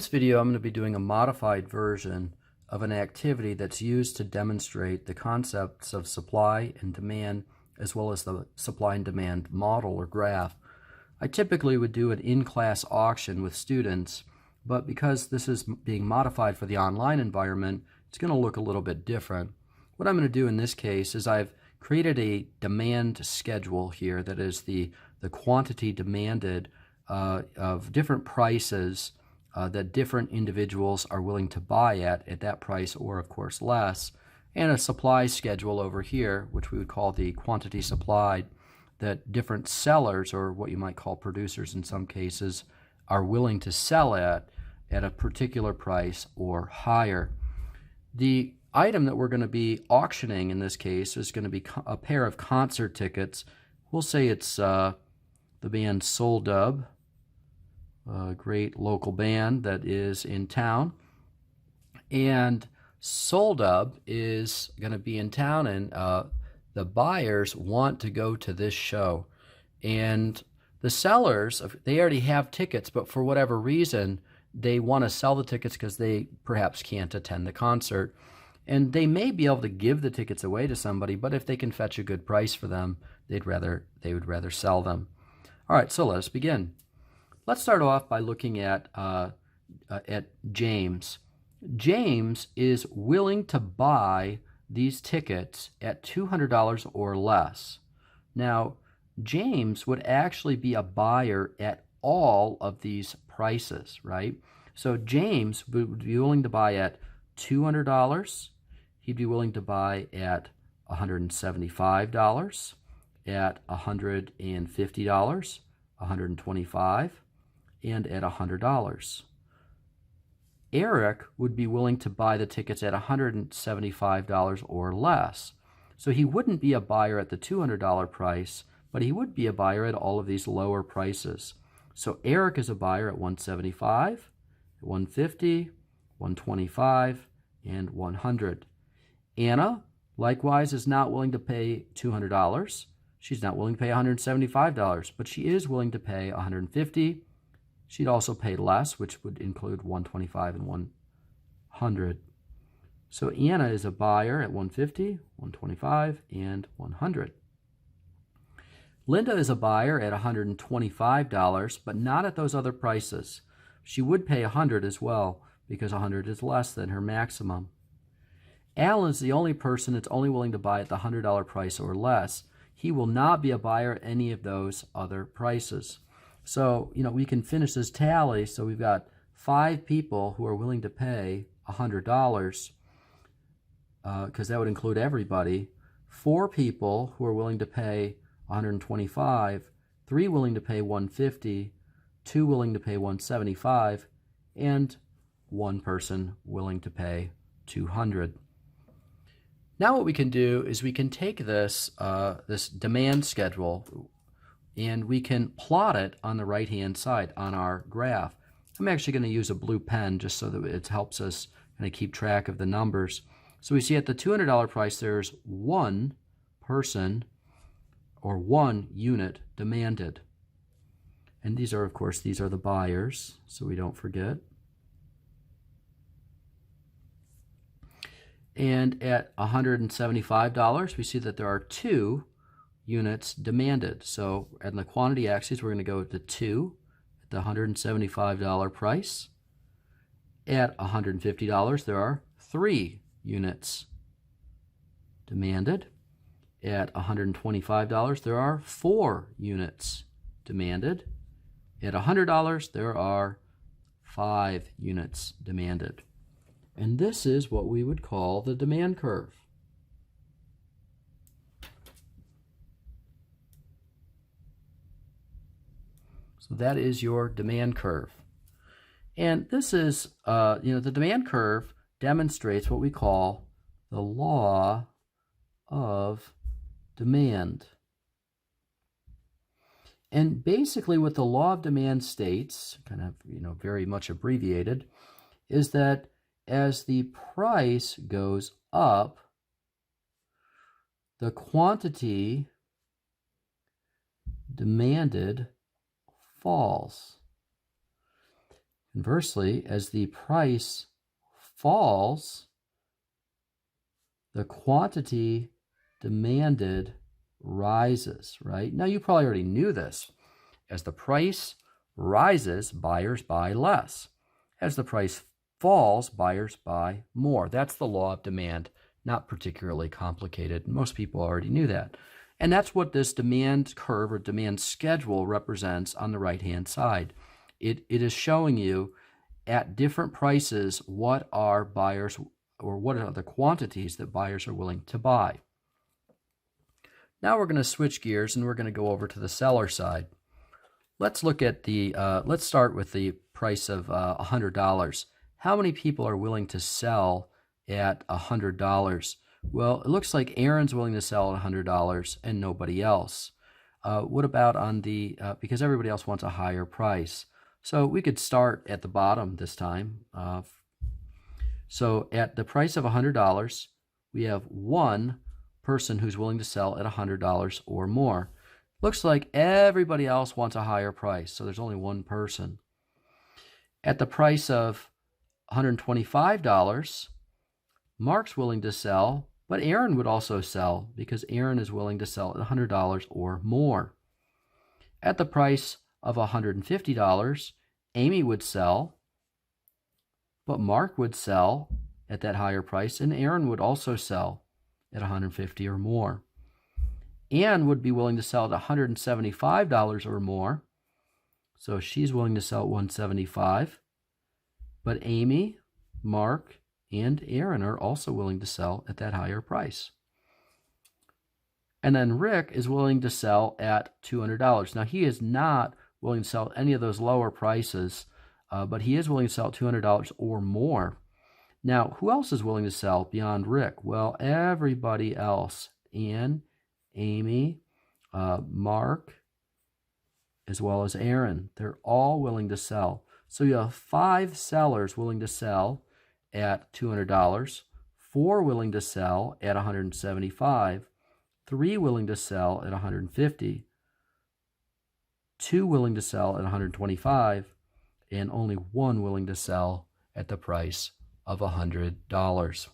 this video, I'm going to be doing a modified version of an activity that's used to demonstrate the concepts of supply and demand, as well as the supply and demand model or graph. I typically would do an in-class auction with students, but because this is being modified for the online environment, it's going to look a little bit different. What I'm going to do in this case is I've created a demand schedule here that is the quantity demanded of different prices that different individuals are willing to buy at that price, or of course less, and a supply schedule over here, which we would call the quantity supplied, that different sellers, or what you might call producers in some cases, are willing to sell at a particular price or higher. The item that we're going to be auctioning in this case is going to be a pair of concert tickets. We'll say it's the band Soul Dub, a great local band that is in town. And Soul Dub is going to be in town, and the buyers want to go to this show. And the sellers, they already have tickets, but for whatever reason, they want to sell the tickets because they perhaps can't attend the concert. And they may be able to give the tickets away to somebody, but if they can fetch a good price for them, they would rather sell them. All right, so let us begin. Let's start off by looking at James. James is willing to buy these tickets at $200 or less. Now, James would actually be a buyer at all of these prices, right? So James would be willing to buy at $200. He'd be willing to buy at $175, at $150, $125, and at $100. Eric would be willing to buy the tickets at $175 or less. So he wouldn't be a buyer at the $200 price, but he would be a buyer at all of these lower prices. So Eric is a buyer at $175, $150, $125, and $100. Anna, likewise, is not willing to pay $200. She's not willing to pay $175, but she is willing to pay $150. She'd also pay less, which would include $125 and $100. So Anna is a buyer at $150, $125, and $100. Linda is a buyer at $125, but not at those other prices. She would pay $100 as well, because $100 is less than her maximum. Alan is the only person that's only willing to buy at the $100 price or less. He will not be a buyer at any of those other prices. So, we can finish this tally. So we've got 5 people who are willing to pay $100, because that would include everybody. 4 people who are willing to pay $125, 3 willing to pay $150, 2 willing to pay $175, and 1 person willing to pay $200. Now what we can do is we can take this demand schedule and we can plot it on the right-hand side on our graph. I'm actually going to use a blue pen just so that it helps us kind of keep track of the numbers. So we see at the $200 price there's 1 person or 1 unit demanded. And these are, of course, these are the buyers, so we don't forget. And at $175, we see that there are 2 units demanded. So at the quantity axis, we're going to go to 2 at the $175 price. At $150, there are 3 units demanded. At $125, there are 4 units demanded. At $100, there are 5 units demanded. And this is what we would call the demand curve. So that is your demand curve. And this is, the demand curve demonstrates what we call the law of demand. And basically what the law of demand states, kind of, very much abbreviated, is that as the price goes up, the quantity demanded falls. Conversely, as the price falls, the quantity demanded rises, right? Now, you probably already knew this. As the price rises, buyers buy less. As the price falls, buyers buy more. That's the law of demand, not particularly complicated. Most people already knew that. And that's what this demand curve or demand schedule represents on the right-hand side. It is showing you at different prices what are buyers or what are the quantities that buyers are willing to buy. Now we're going to switch gears and we're going to go over to the seller side. Let's look at let's start with the price of $100. How many people are willing to sell at $100? Well, it looks like Aaron's willing to sell at $100 and nobody else. What about on because everybody else wants a higher price. So we could start at the bottom this time. So at the price of $100, we have one person who's willing to sell at $100 or more. Looks like everybody else wants a higher price, so there's only one person. At the price of $125, Mark's willing to sell, but Aaron would also sell because Aaron is willing to sell at $100 or more. At the price of $150, Amy would sell, but Mark would sell at that higher price, and Aaron would also sell at $150 or more. Anne would be willing to sell at $175 or more, so she's willing to sell at $175. But Amy, Mark, and Aaron are also willing to sell at that higher price. And then Rick is willing to sell at $200. Now, he is not willing to sell at any of those lower prices, but he is willing to sell at $200 or more. Now, who else is willing to sell beyond Rick? Well, everybody else. Anne, Amy, Mark, as well as Aaron. They're all willing to sell. So you have 5 sellers willing to sell at $200, 4 willing to sell at $175, 3 willing to sell at $150, 2 willing to sell at $125, and only 1 willing to sell at the price of $100.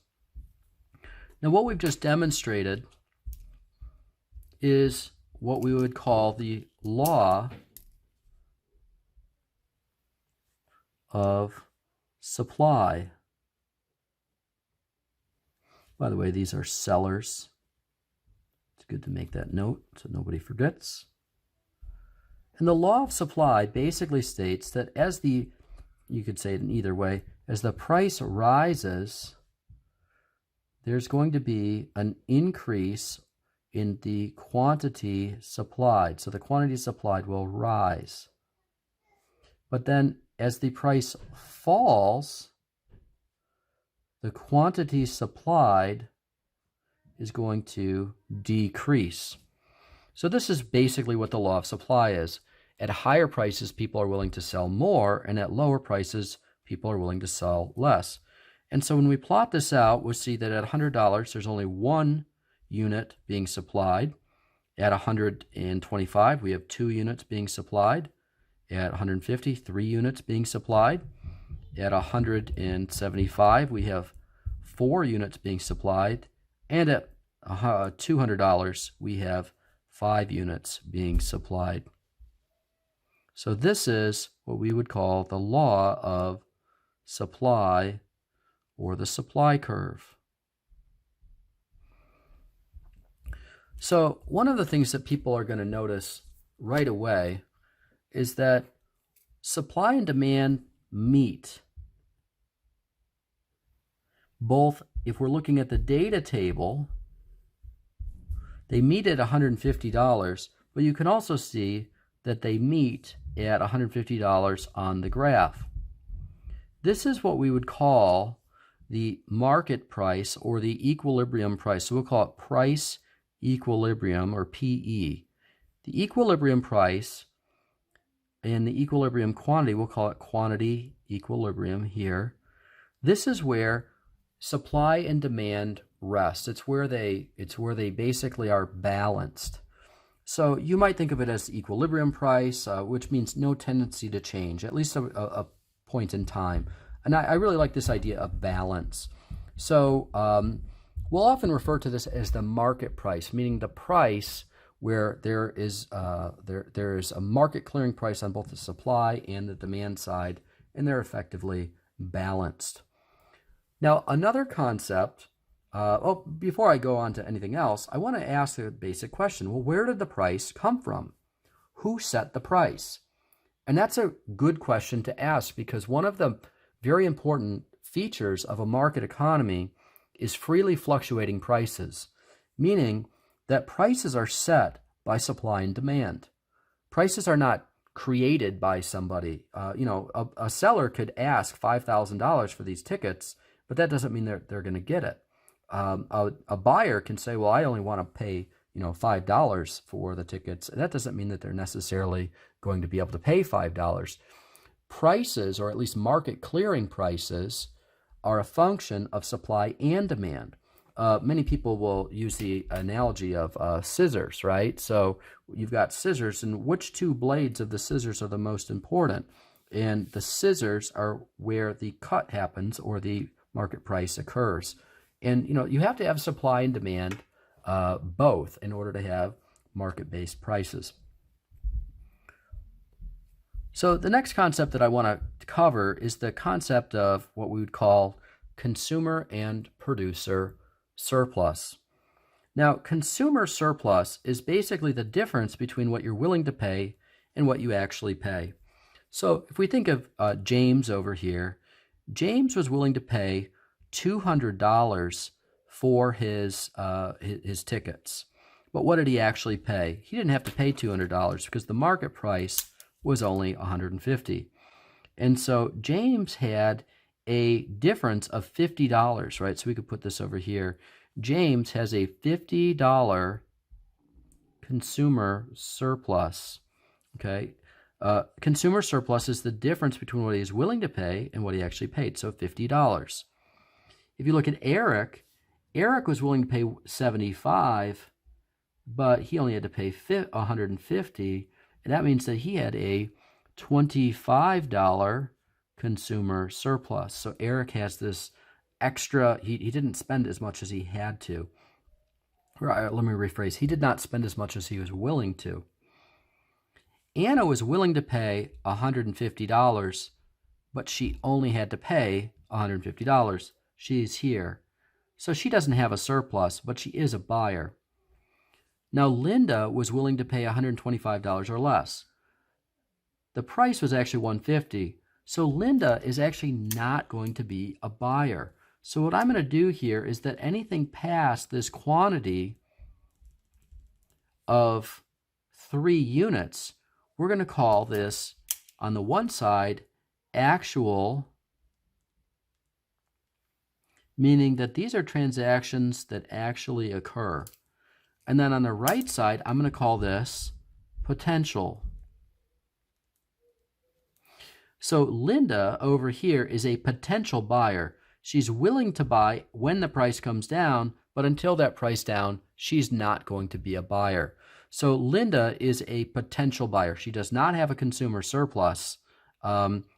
Now, what we've just demonstrated is what we would call the law of supply. By the way, these are sellers. It's good to make that note so nobody forgets. And the law of supply basically states that you could say it in either way, as the price rises, there's going to be an increase in the quantity supplied. So the quantity supplied will rise. But then as the price falls, the quantity supplied is going to decrease. So this is basically what the law of supply is. At higher prices, people are willing to sell more, and at lower prices, people are willing to sell less. And so when we plot this out, we'll see that at $100, there's only 1 unit being supplied. At $125, we have 2 units being supplied. At $150, 3 units being supplied. At $175, we have 4 units being supplied. And at $200, we have 5 units being supplied. So this is what we would call the law of supply or the supply curve. So one of the things that people are going to notice right away is that supply and demand meet. Both, if we're looking at the data table, they meet at $150, but you can also see that they meet at $150 on the graph. This is what we would call the market price or the equilibrium price. So we'll call it price equilibrium or PE. The equilibrium price and the equilibrium quantity, we'll call it quantity equilibrium here. This is where supply and demand rest. It's where they basically are balanced. So you might think of it as the equilibrium price, which means no tendency to change, at least a point in time. And I really like this idea of balance. So we'll often refer to this as the market price, meaning the price where there is a market clearing price on both the supply and the demand side, and they're effectively balanced. Now, another concept, before I go on to anything else, I want to ask a basic question. Well, where did the price come from? Who set the price? And that's a good question to ask, because one of the very important features of a market economy is freely fluctuating prices, meaning that prices are set by supply and demand. Prices are not created by somebody. A seller could ask $5,000 for these tickets, but that doesn't mean they're going to get it. A buyer can say, well, I only want to pay $5 for the tickets. That doesn't mean that they're necessarily going to be able to pay $5. Prices, or at least market clearing prices, are a function of supply and demand. Many people will use the analogy of scissors, right? So you've got scissors, and which two blades of the scissors are the most important? And the scissors are where the cut happens, or the market price occurs. And you have to have supply and demand both in order to have market-based prices. So the next concept that I want to cover is the concept of what we would call consumer and producer surplus. Now, consumer surplus is basically the difference between what you're willing to pay and what you actually pay. So if we think of James over here, James was willing to pay $200 for his tickets. But what did he actually pay? He didn't have to pay $200 because the market price was only $150. And so James had a difference of $50, right? So we could put this over here. James has a $50 consumer surplus, okay? Consumer surplus is the difference between what he is willing to pay and what he actually paid, so $50. If you look at Eric, Eric was willing to pay $75, but he only had to pay $150, and that means that he had a $25 consumer surplus. So Eric has this extra, he didn't spend as much as he had to. Let me rephrase, he did not spend as much as he was willing to. Anna was willing to pay $150, but she only had to pay $150. She's here. So she doesn't have a surplus, but she is a buyer. Now, Linda was willing to pay $125 or less. The price was actually $150. So Linda is actually not going to be a buyer. So what I'm going to do here is that anything past this quantity of 3 units, we're going to call this, on the one side, actual, meaning that these are transactions that actually occur. And then on the right side, I'm going to call this potential. So Linda over here is a potential buyer. She's willing to buy when the price comes down, but until that price down, she's not going to be a buyer. So Linda is a potential buyer. She does not have a consumer surplus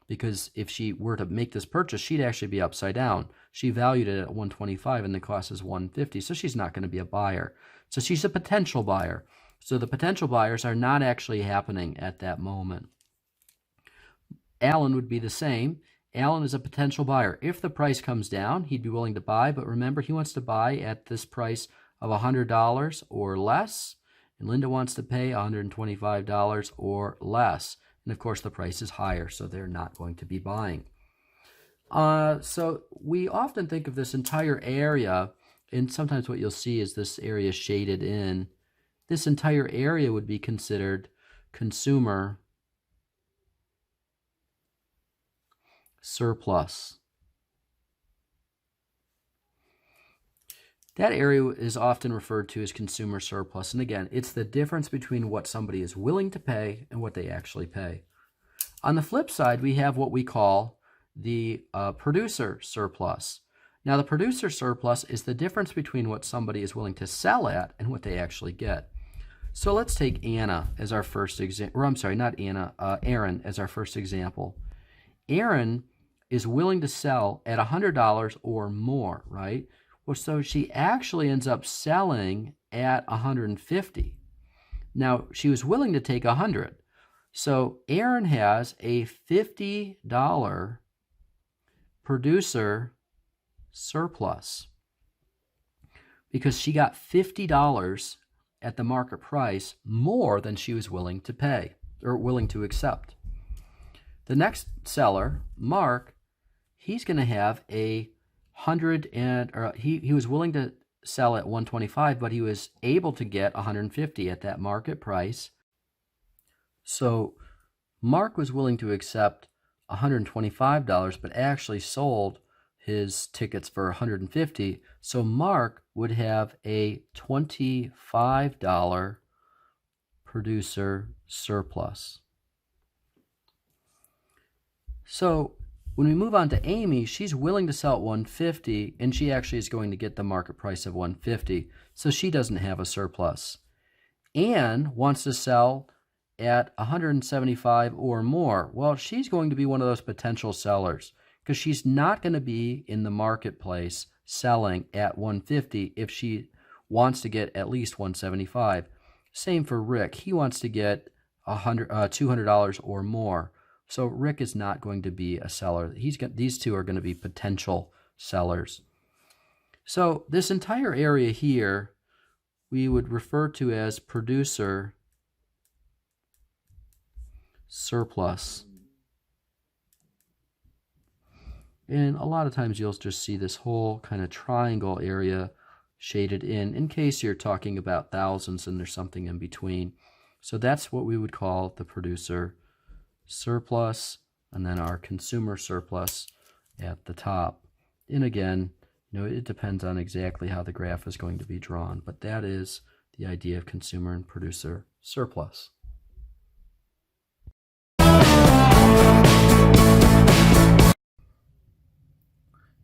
because if she were to make this purchase, she'd actually be upside down. She valued it at $125 and the cost is $150, so she's not going to be a buyer. So she's a potential buyer. So the potential buyers are not actually happening at that moment. Alan would be the same. Alan is a potential buyer. If the price comes down, he'd be willing to buy, but remember, he wants to buy at this price of $100 or less, and Linda wants to pay $125 or less. And of course, the price is higher, so they're not going to be buying. So we often think of this entire area, and sometimes what you'll see is this area shaded in. This entire area would be considered consumer surplus. That area is often referred to as consumer surplus. And again, it's the difference between what somebody is willing to pay and what they actually pay. On the flip side, we have what we call the producer surplus. Now, the producer surplus is the difference between what somebody is willing to sell at and what they actually get. So let's take Anna as our first example, or I'm sorry, not Anna, Aaron as our first example. Erin is willing to sell at $100 or more, right? Well, so she actually ends up selling at $150. Now, she was willing to take $100. So Erin has a $50 producer surplus because she got $50 at the market price more than she was willing to pay or willing to accept. The next seller, Mark, he's going to have a he was willing to sell at 125, but he was able to get 150 at that market price. So Mark was willing to accept $125, but actually sold his tickets for $150. So Mark would have a $25 producer surplus. So when we move on to Amy, she's willing to sell at $150, and she actually is going to get the market price of $150, so she doesn't have a surplus. Anne wants to sell at $175 or more. Well, she's going to be one of those potential sellers because she's not going to be in the marketplace selling at $150 if she wants to get at least $175. Same for Rick. He wants to get $200 or more. So Rick is not going to be a seller. These two are going to be potential sellers. So this entire area here we would refer to as producer surplus. And a lot of times you'll just see this whole kind of triangle area shaded in case you're talking about thousands and there's something in between. So that's what we would call the producer surplus, and then our consumer surplus at the top. And again, it depends on exactly how the graph is going to be drawn, but that is the idea of consumer and producer surplus.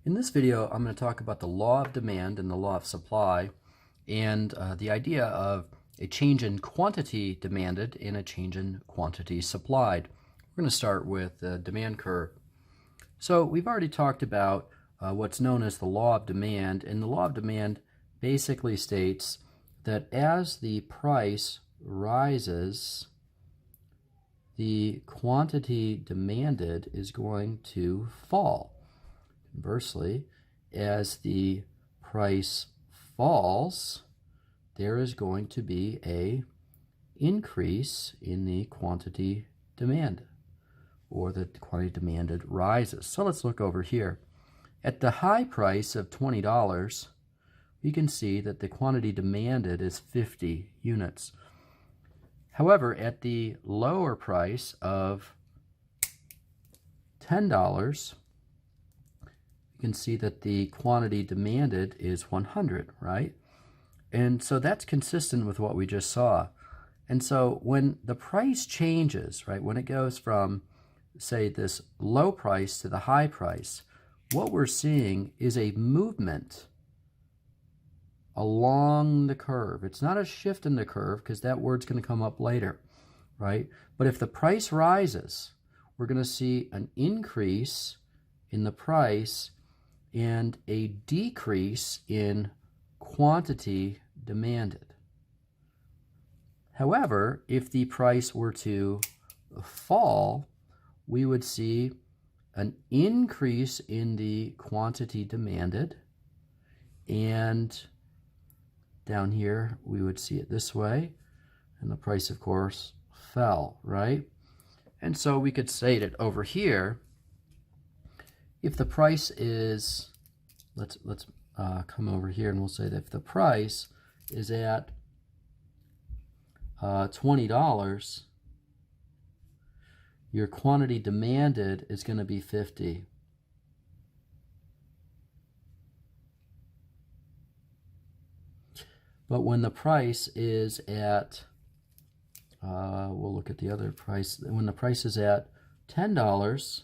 In this video, I'm going to talk about the law of demand and the law of supply, and the idea of a change in quantity demanded and a change in quantity supplied. We're going to start with the demand curve. So we've already talked about what's known as the law of demand, and the law of demand basically states that as the price rises, the quantity demanded is going to fall. Conversely, as the price falls, there is going to be an increase in the quantity demanded, or the quantity demanded rises. So let's look over here. At the high price of $20, you can see that the quantity demanded is 50 units. However, at the lower price of $10, you can see that the quantity demanded is 100, right? And so that's consistent with what we just saw. And so when the price changes, right, when it goes from, say, this low price to the high price, what we're seeing is a movement along the curve. It's not a shift in the curve because that word's going to come up later, right? But if the price rises, we're going to see an increase in the price and a decrease in quantity demanded. However, if the price were to fall, we would see an increase in the quantity demanded, and down here we would see it this way, and the price of course fell, right? And so we could say that over here, if the price is, let's come over here and we'll say that if the price is at $20, your quantity demanded is going to be 50. But when the price is at, we'll look at the other price, when the price is at $10,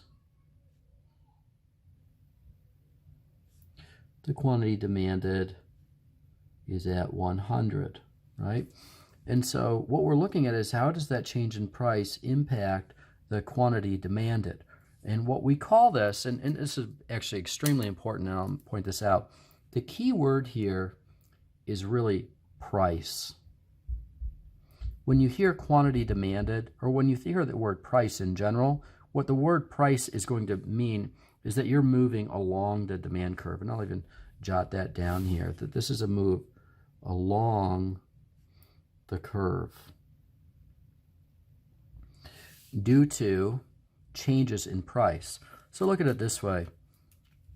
the quantity demanded is at 100, right? And so what we're looking at is how does that change in price impact the quantity demanded? And what we call this, and this is actually extremely important, and I'll point this out, the key word here is really price. When you hear quantity demanded, or when you hear the word price in general, what the word price is going to mean is that you're moving along the demand curve. And I'll even jot that down here, that this is a move along the curve due to changes in price. So look at it this way.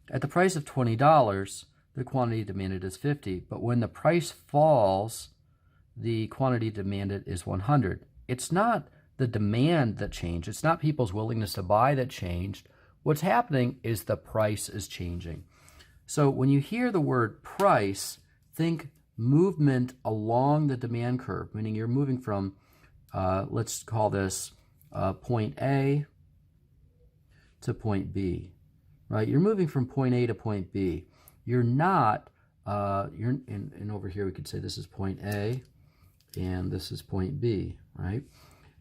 At the price of $20, the quantity demanded is 50, but when the price falls, the quantity demanded is 100. It's not the demand that changed. It's not people's willingness to buy that changed. What's happening is the price is changing. So when you hear the word price, think movement along the demand curve, meaning you're moving from, let's call this point A to point B, right? You're moving from point A to point B. You're not, and over here we could say this is point A and this is point B, right?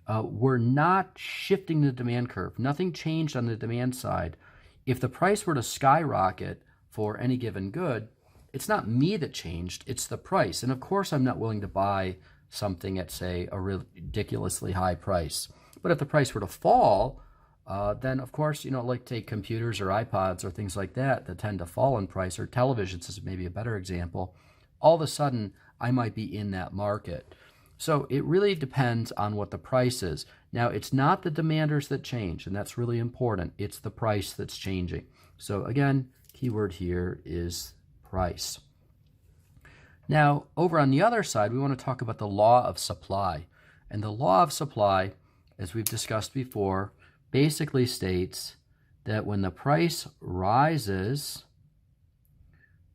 We're not shifting the demand curve. Nothing changed on the demand side. If the price were to skyrocket for any given good, it's not me that changed, it's the price. And of course I'm not willing to buy something at, say, a ridiculously high price. But if the price were to fall, then of course, like take computers or iPods or things like that tend to fall in price, or televisions is maybe a better example, all of a sudden I might be in that market. So it really depends on what the price is. Now, it's not the demanders that change, and that's really important. It's the price that's changing. So again, keyword here is price. Now, over on the other side, we want to talk about the law of supply. And the law of supply, as we've discussed before, basically states that when the price rises,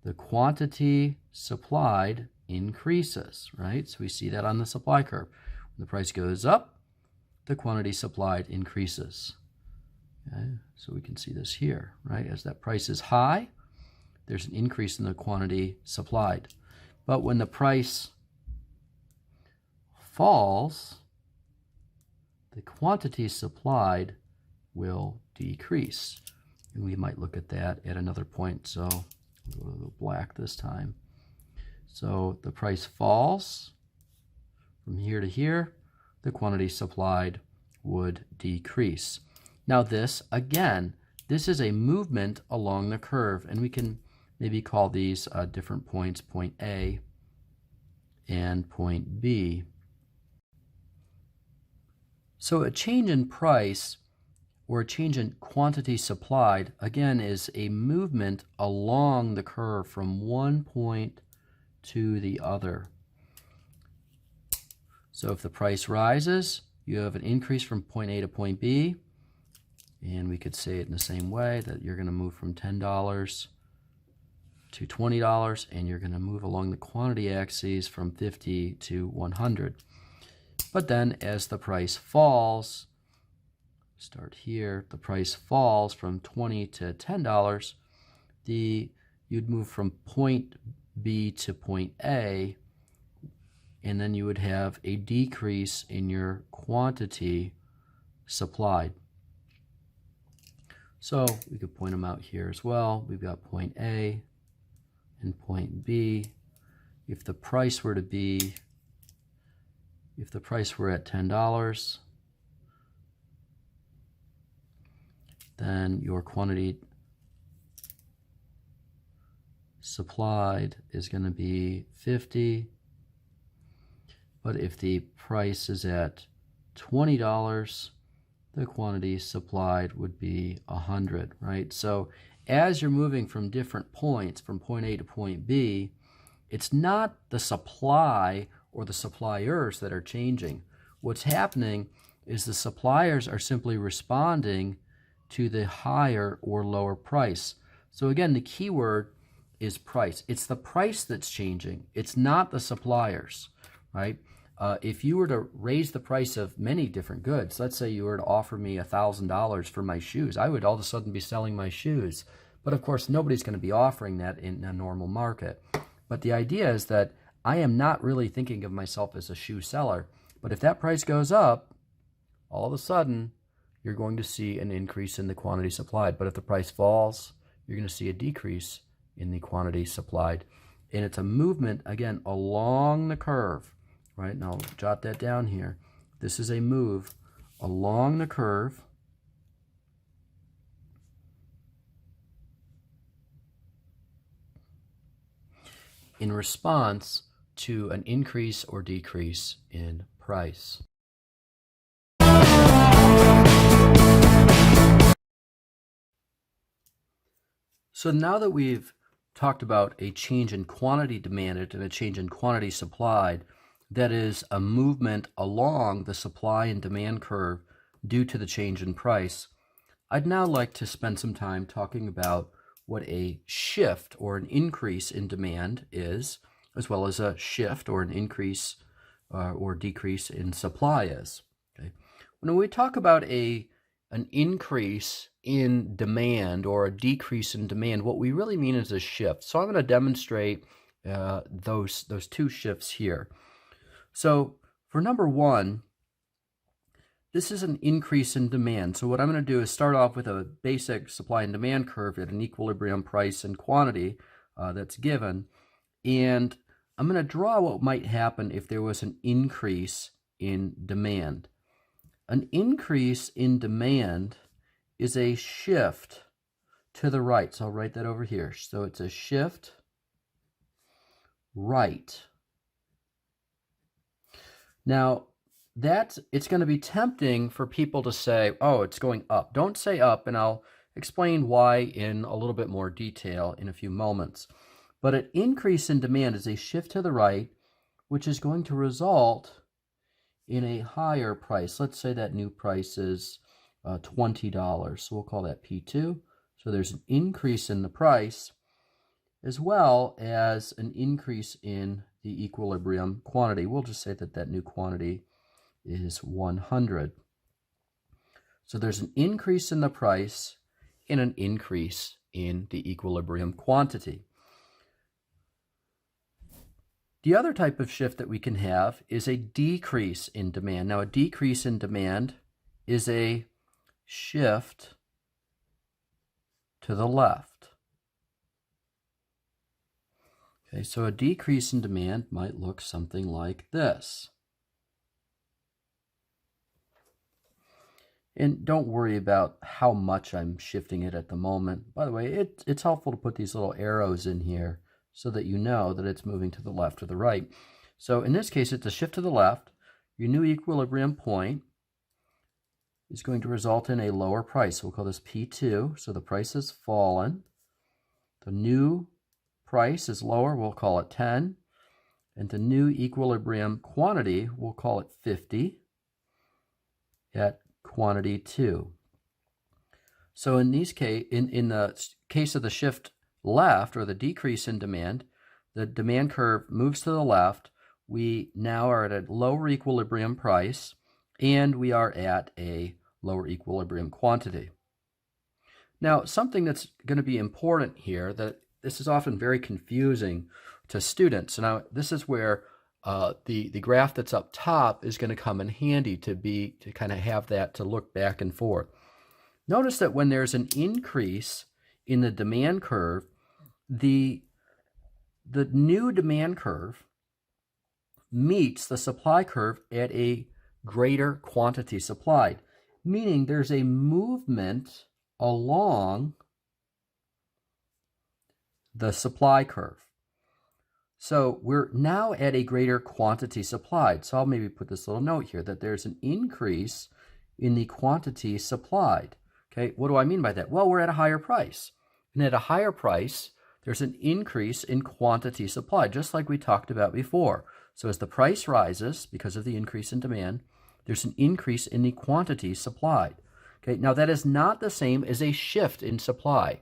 the quantity supplied increases, right? So we see that on the supply curve. When the price goes up, the quantity supplied increases. Okay? So we can see this here, right? As that price is high, there's an increase in the quantity supplied. But when the price falls, the quantity supplied will decrease. And we might look at that at another point. So we'll go a little black this time. So the price falls from here to here, the quantity supplied would decrease. Now this, again, this is a movement along the curve, and we can maybe call these different points, point A and point B. So a change in price or a change in quantity supplied, again, is a movement along the curve from one point to the other. So if the price rises, you have an increase from point A to point B, and we could say it in the same way, that you're going to move from $10 to $20, and you're going to move along the quantity axes from 50 to 100. But then as the price falls, start here, the price falls from $20 to $10, you'd move from point B to point A, and then you would have a decrease in your quantity supplied. So we could point them out here as well. We've got point A and point B. If the price were at $10, then your quantity supplied is going to be 50. But if the price is at $20, the quantity supplied would be 100, right? So as you're moving from different points, from point A to point B, it's not the supply or the suppliers that are changing. What's happening is the suppliers are simply responding to the higher or lower price. So again, the key word is price. It's the price that's changing. It's not the suppliers, right? If you were to raise the price of many different goods, let's say you were to offer me $1,000 for my shoes, I would all of a sudden be selling my shoes. But of course, nobody's going to be offering that in a normal market. But the idea is that I am not really thinking of myself as a shoe seller. But if that price goes up, all of a sudden, you're going to see an increase in the quantity supplied. But if the price falls, you're going to see a decrease in the quantity supplied. And it's a movement, again, along the curve, right? Now, jot that down here. This is a move along the curve in response to an increase or decrease in price. So now that we've talked about a change in quantity demanded and a change in quantity supplied, that is a movement along the supply and demand curve due to the change in price, I'd now like to spend some time talking about what a shift or an increase in demand is, as well as a shift or an increase or decrease in supply is. Okay? When we talk about an increase in demand or a decrease in demand, what we really mean is a shift. So I'm going to demonstrate those two shifts here. So for number one, this is an increase in demand. So what I'm going to do is start off with a basic supply and demand curve at an equilibrium price and quantity that's given. And I'm going to draw what might happen if there was an increase in demand. An increase in demand is a shift to the right. So I'll write that over here. So it's a shift right. Now, it's going to be tempting for people to say, oh, it's going up. Don't say up, and I'll explain why in a little bit more detail in a few moments. But an increase in demand is a shift to the right, which is going to result in a higher price. Let's say that new price is $20. So we'll call that P2. So there's an increase in the price as well as an increase in the equilibrium quantity. We'll just say that that new quantity is 100. So there's an increase in the price and an increase in the equilibrium quantity. The other type of shift that we can have is a decrease in demand. Now, a decrease in demand is a shift to the left. Okay, so a decrease in demand might look something like this. And don't worry about how much I'm shifting it at the moment. By the way, it's helpful to put these little arrows in here so that you know that it's moving to the left or the right. So in this case, it's a shift to the left. Your new equilibrium point is going to result in a lower price. We'll call this P2. So the price has fallen. The new price is lower. We'll call it 10. And the new equilibrium quantity, we'll call it 50 at quantity 2. So in the case of the shift left, or the decrease in demand, the demand curve moves to the left. We now are at a lower equilibrium price, and we are at a lower equilibrium quantity. Now, something that's going to be important here, that this is often very confusing to students. So now this is where the graph that's up top is going to come in handy to kind of have that to look back and forth. Notice that when there's an increase in the demand curve, the new demand curve meets the supply curve at a greater quantity supplied, meaning there's a movement along the supply curve. So we're now at a greater quantity supplied. So I'll maybe put this little note here that there's an increase in the quantity supplied. Okay, what do I mean by that? Well, we're at a higher price. And at a higher price, there's an increase in quantity supplied, just like we talked about before. So as the price rises because of the increase in demand, there's an increase in the quantity supplied. Okay, now that is not the same as a shift in supply.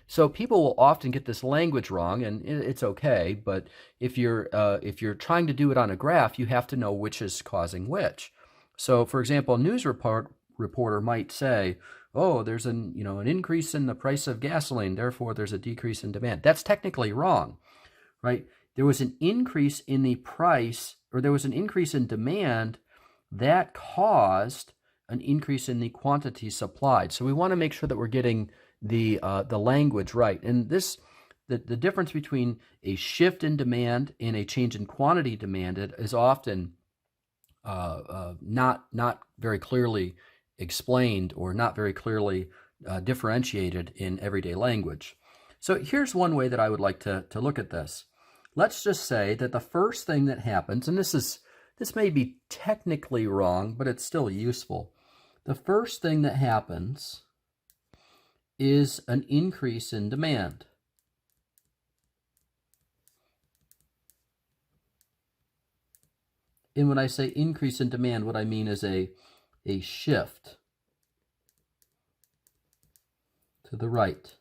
So people will often get this language wrong, and it's okay. But if you're trying to do it on a graph, you have to know which is causing which. So, for example, a news reporter might say, "Oh, there's an increase in the price of gasoline, therefore there's a decrease in demand." That's technically wrong, right? There was an increase in the price, or there was an increase in demand that caused an increase in the quantity supplied. So we want to make sure that we're getting the language right. And the difference between a shift in demand and a change in quantity demanded is often not very clearly explained or not very clearly differentiated in everyday language. So here's one way that I would like to look at this. Let's just say that the first thing that happens, and this may be technically wrong, but it's still useful. The first thing that happens is an increase in demand. And when I say increase in demand, what I mean is a shift to the right.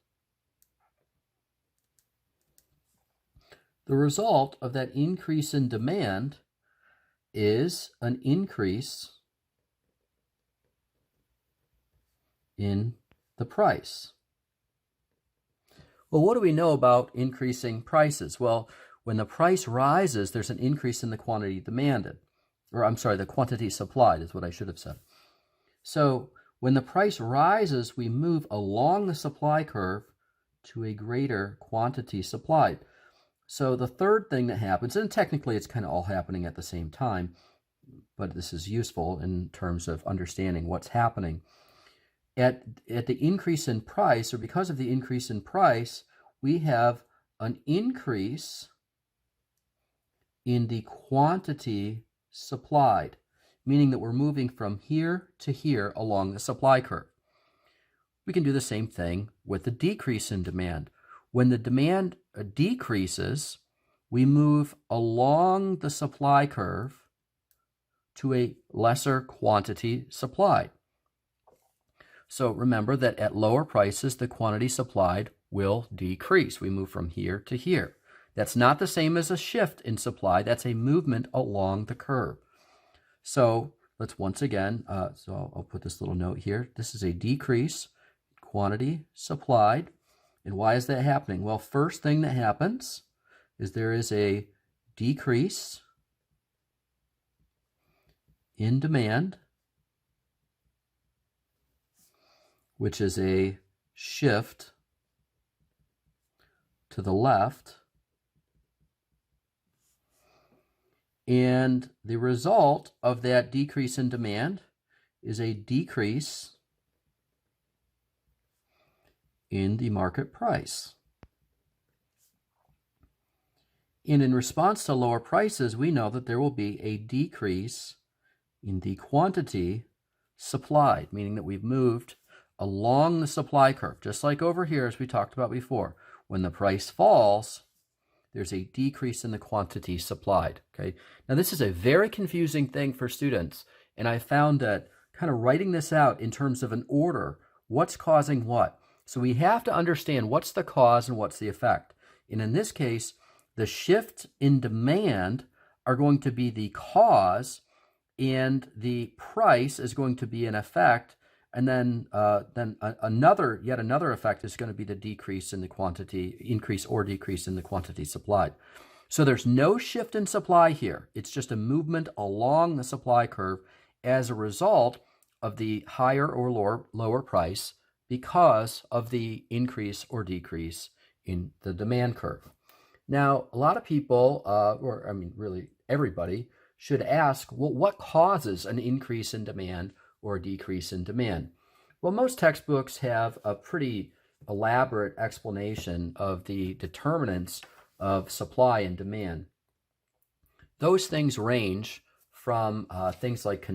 The result of that increase in demand is an increase in the price. Well, what do we know about increasing prices? Well, when the price rises, there's an increase in the quantity demanded. Or I'm sorry, the quantity supplied is what I should have said. So when the price rises, we move along the supply curve to a greater quantity supplied. So the third thing that happens, and technically it's kind of all happening at the same time, but this is useful in terms of understanding what's happening. At the increase in price, or because of the increase in price, we have an increase in the quantity supplied, meaning that we're moving from here to here along the supply curve. We can do the same thing with the decrease in demand. When the demand decreases, we move along the supply curve to a lesser quantity supplied. So remember that at lower prices, the quantity supplied will decrease. We move from here to here. That's not the same as a shift in supply. That's a movement along the curve. So let's once again, so I'll put this little note here. This is a decrease quantity supplied. And why is that happening? Well, first thing that happens is there is a decrease in demand, which is a shift to the left. And the result of that decrease in demand is a decrease in the market price. And in response to lower prices, we know that there will be a decrease in the quantity supplied, meaning that we've moved along the supply curve, just like over here, as we talked about before. When the price falls, there's a decrease in the quantity supplied. Okay. Now, this is a very confusing thing for students, and I found that kind of writing this out in terms of an order, what's causing what. So we have to understand what's the cause and what's the effect. And in this case, the shift in demand are going to be the cause, and the price is going to be an effect. And then yet another effect is going to be the decrease in the quantity, increase or decrease in the quantity supplied. So there's no shift in supply here. It's just a movement along the supply curve as a result of the higher or lower price because of the increase or decrease in the demand curve. Now, a lot of people, really everybody, should ask, well, what causes an increase in demand or a decrease in demand? Well, most textbooks have a pretty elaborate explanation of the determinants of supply and demand. Those things range from things like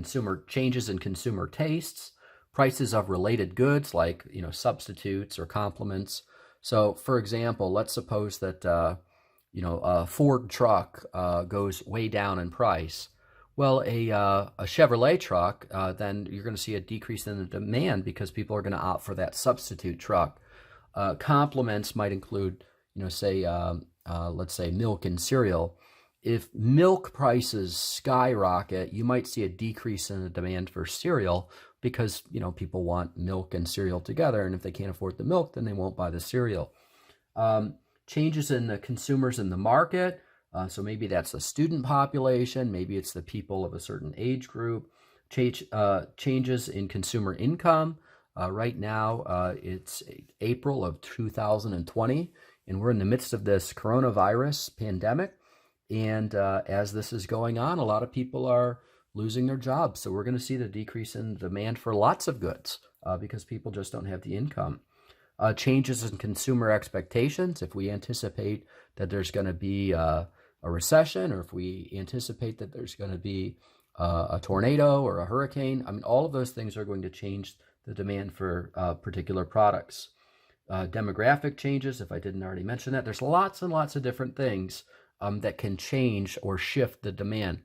changes in consumer tastes, prices of related goods like substitutes or complements. So, for example, let's suppose that a Ford truck goes way down in price. Well, a Chevrolet truck, then you're going to see a decrease in the demand because people are going to opt for that substitute truck. Complements might include, let's say milk and cereal. If milk prices skyrocket, you might see a decrease in the demand for cereal because, people want milk and cereal together. And if they can't afford the milk, then they won't buy the cereal. Changes in the consumers in the market. So maybe that's the student population, maybe it's the people of a certain age group. changes in consumer income. Right now, it's April of 2020, and we're in the midst of this coronavirus pandemic. And as this is going on, a lot of people are losing their jobs. So we're going to see the decrease in demand for lots of goods because people just don't have the income. Changes in consumer expectations. If we anticipate that there's going to be a recession, or if we anticipate that there's going to be a tornado or a hurricane, I mean, all of those things are going to change the demand for particular products. Demographic changes, if I didn't already mention that, there's lots and lots of different things that can change or shift the demand.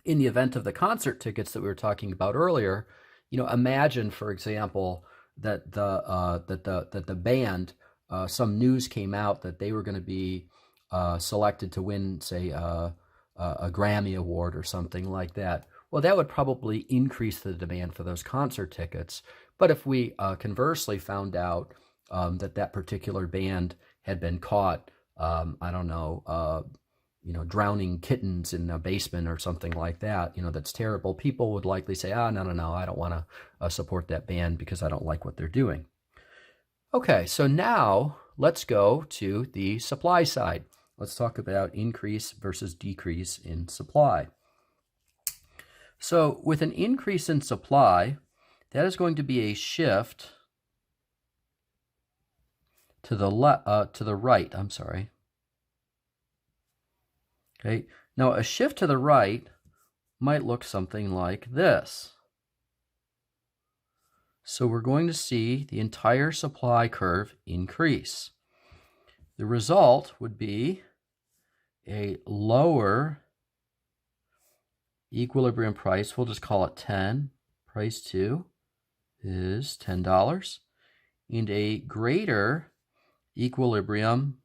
In the event of the concert tickets that we were talking about earlier, imagine, for example, that the band, some news came out that they were going to be selected to win, say, a Grammy Award or something like that. Well, that would probably increase the demand for those concert tickets. But if we conversely found out that particular band had been caught, drowning kittens in a basement or something like that, that's terrible, people would likely say, no, I don't want to support that band because I don't like what they're doing. Okay, so now let's go to the supply side. Let's talk about increase versus decrease in supply. So with an increase in supply, that is going to be a shift to the right. Okay, now a shift to the right might look something like this. So we're going to see the entire supply curve increase. The result would be a lower equilibrium price. We'll just call it 10. Price 2 is $10. And a greater equilibrium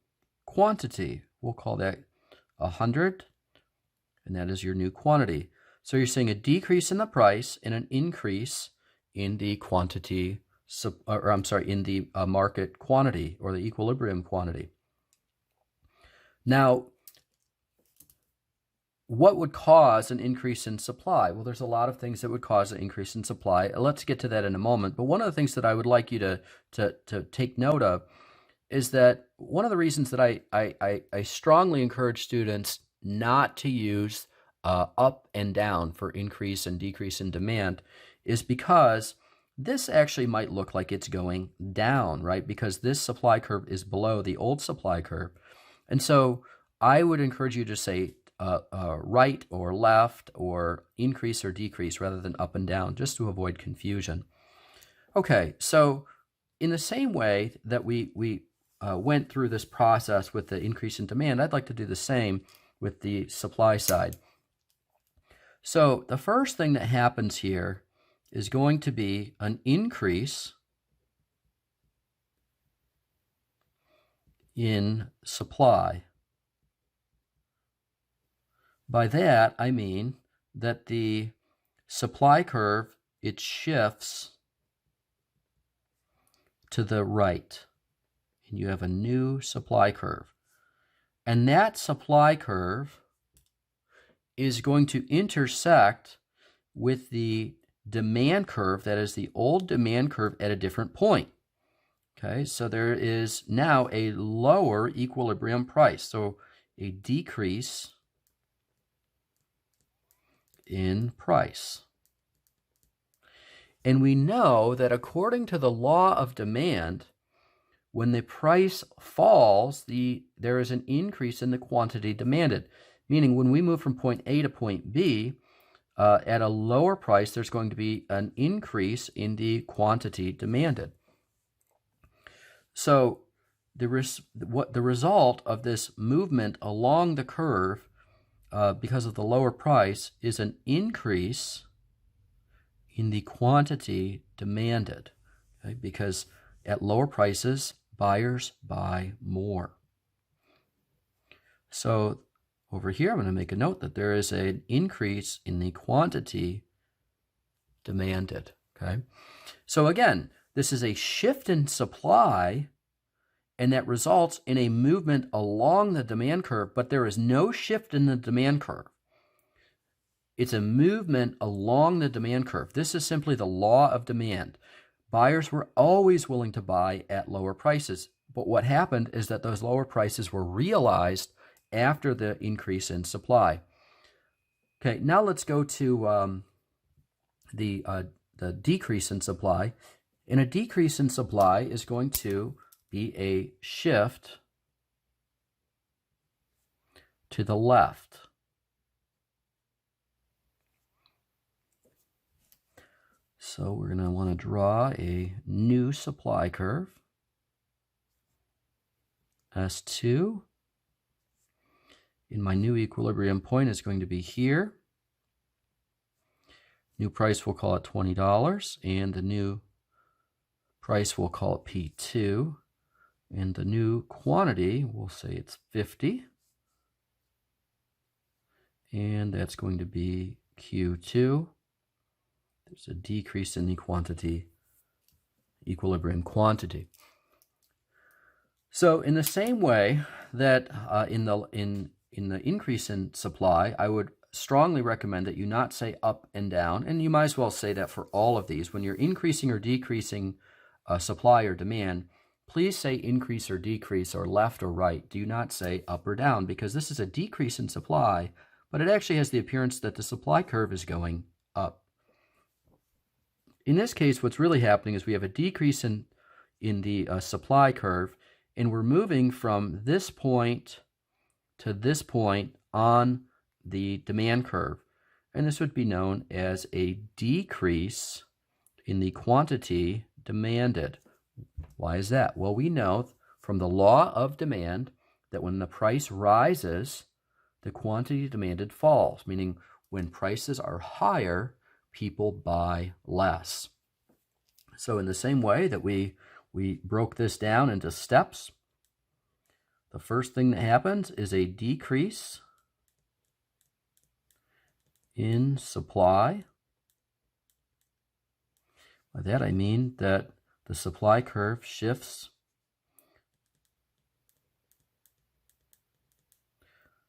quantity. We'll call that 100, and that is your new quantity. So you're seeing a decrease in the price and an increase in the quantity, in the market quantity or the equilibrium quantity. Now, what would cause an increase in supply? Well, there's a lot of things that would cause an increase in supply. Let's get to that in a moment. But one of the things that I would like you to take note of is that one of the reasons that I strongly encourage students not to use up and down for increase and decrease in demand is because this actually might look like it's going down, right? Because this supply curve is below the old supply curve. And so I would encourage you to say right or left or increase or decrease rather than up and down, just to avoid confusion. Okay, so in the same way that we went through this process with the increase in demand, I'd like to do the same with the supply side. So the first thing that happens here is going to be an increase in supply. By that, I mean that the supply curve, it shifts to the right, and you have a new supply curve. And that supply curve is going to intersect with the demand curve, that is the old demand curve, at a different point. Okay, so there is now a lower equilibrium price, so a decrease in price. And we know that according to the law of demand, when the price falls, there is an increase in the quantity demanded. Meaning when we move from point A to point B, at a lower price, there's going to be an increase in the quantity demanded. So the result of this movement along the curve, because of the lower price, is an increase in the quantity demanded, okay? Because at lower prices, buyers buy more. So over here, I'm going to make a note that there is an increase in the quantity demanded, okay? So again, this is a shift in supply, and that results in a movement along the demand curve, but there is no shift in the demand curve. It's a movement along the demand curve. This is simply the law of demand. Buyers were always willing to buy at lower prices. But what happened is that those lower prices were realized after the increase in supply. Okay, now let's go to the decrease in supply. And a decrease in supply is going to be a shift to the left. So we're going to want to draw a new supply curve, S2. And my new equilibrium point is going to be here. New price, we'll call it $20, and the new price, we'll call it P2, and the new quantity, we'll say it's 50, and that's going to be Q2. There's a decrease in the quantity, equilibrium quantity. So in the same way that in the increase in supply, I would strongly recommend that you not say up and down, and you might as well say that for all of these. When you're increasing or decreasing supply or demand, please say increase or decrease or left or right. Do not say up or down, because this is a decrease in supply, but it actually has the appearance that the supply curve is going up. In this case, what's really happening is we have a decrease in the supply curve, and we're moving from this point to this point on the demand curve. And this would be known as a decrease in the quantity demanded. Why is that? Well, we know from the law of demand that when the price rises, the quantity demanded falls, meaning when prices are higher, people buy less. So in the same way that we broke this down into steps, the first thing that happens is a decrease in supply. By that I mean that the supply curve shifts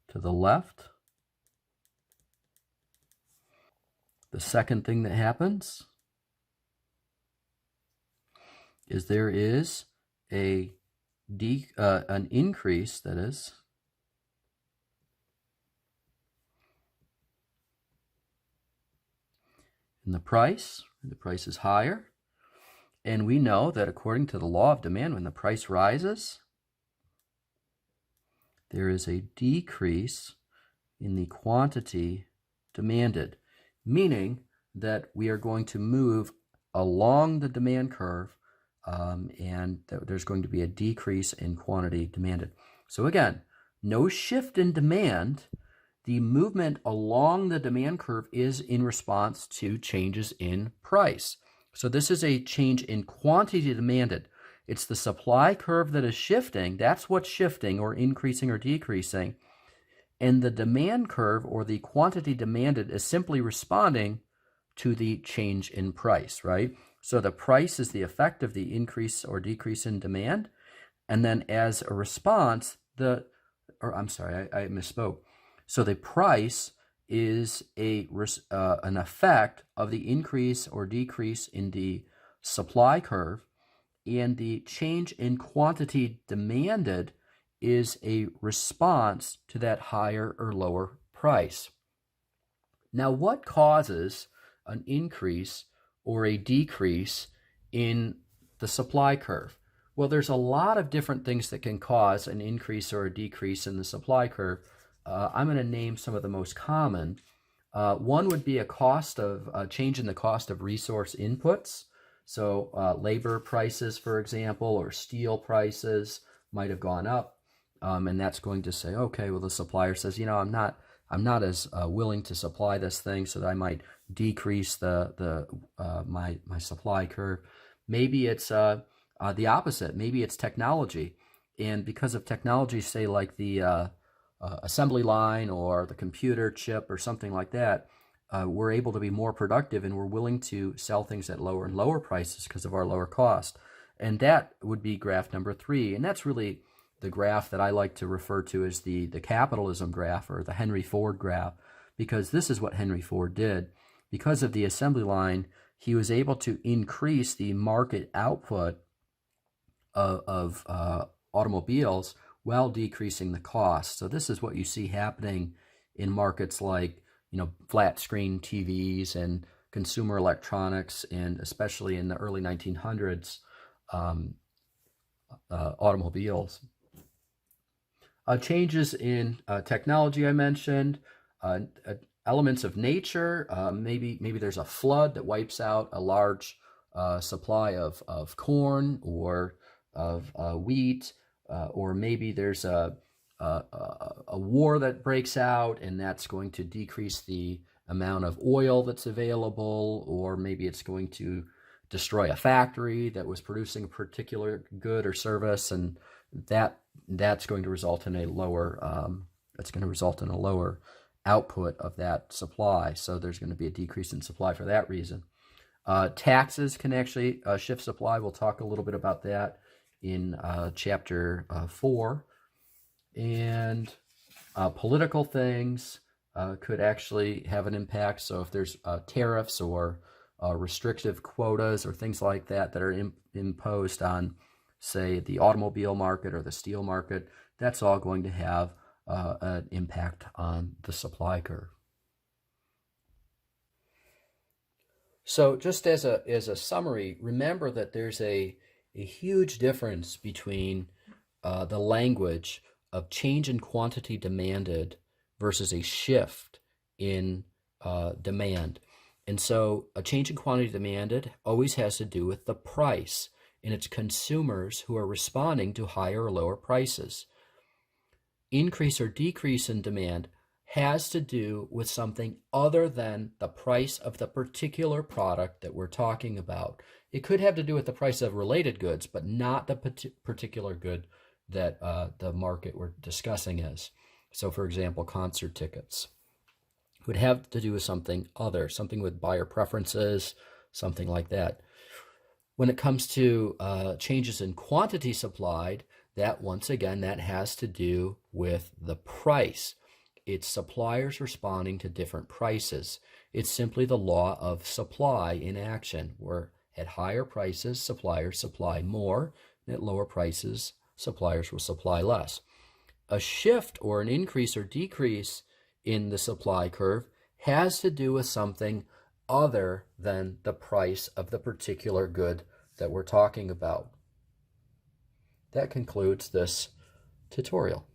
to the left. The second thing that happens is there is an increase, that is, in the price. The price is higher. And we know that according to the law of demand, when the price rises, there is a decrease in the quantity demanded, meaning that we are going to move along the demand curve, and there's going to be a decrease in quantity demanded. So again, no shift in demand. The movement along the demand curve is in response to changes in price. So this is a change in quantity demanded. It's the supply curve that is shifting. That's what's shifting or increasing or decreasing. And the demand curve or the quantity demanded is simply responding to the change in price, right? So the price is the effect of the increase or decrease in demand. And then as a response, I misspoke. So the price is an effect of the increase or decrease in the supply curve, and the change in quantity demanded is a response to that higher or lower price. Now, what causes an increase or a decrease in the supply curve? Well, there's a lot of different things that can cause an increase or a decrease in the supply curve. I'm going to name some of the most common. One would be a change in the cost of resource inputs. So labor prices, for example, or steel prices might have gone up, and that's going to say, okay, well, the supplier says, I'm not as willing to supply this thing, so that I might decrease my supply curve. Maybe it's the opposite. Maybe it's technology, and because of technology, say like the assembly line or the computer chip or something like that, we're able to be more productive, and we're willing to sell things at lower and lower prices because of our lower cost. And that would be graph number 3. And that's really the graph that I like to refer to as the capitalism graph, or the Henry Ford graph, because this is what Henry Ford did. Because of the assembly line, he was able to increase the market output of automobiles while decreasing the cost. So this is what you see happening in markets like, flat screen TVs and consumer electronics, and especially in the early 1900s, automobiles. Changes in technology I mentioned, elements of nature. Maybe there's a flood that wipes out a large supply of corn or of wheat, or maybe there's a war that breaks out, and that's going to decrease the amount of oil that's available, or maybe it's going to destroy a factory that was producing a particular good or service, and that's going to result in a lower output of that supply. So there's going to be a decrease in supply for that reason. Taxes can actually shift supply. We'll talk a little bit about that in chapter 4. And political things could actually have an impact. So if there's tariffs or restrictive quotas or things like that that are imposed on, say, the automobile market or the steel market, that's all going to have an impact on the supply curve. So just as a summary, remember that there's a huge difference between the language of change in quantity demanded versus a shift in demand. And so a change in quantity demanded always has to do with the price, and it's consumers who are responding to higher or lower prices. Increase or decrease in demand has to do with something other than the price of the particular product that we're talking about. It could have to do with the price of related goods, but not the particular good that the market we're discussing is. So, for example, concert tickets would have to do with something other, something with buyer preferences, something like that. When it comes to changes in quantity supplied, that once again, that has to do with the price. It's suppliers responding to different prices. It's simply the law of supply in action, where at higher prices, suppliers supply more, and at lower prices, suppliers will supply less. A shift or an increase or decrease in the supply curve has to do with something other than the price of the particular good that we're talking about. That concludes this tutorial.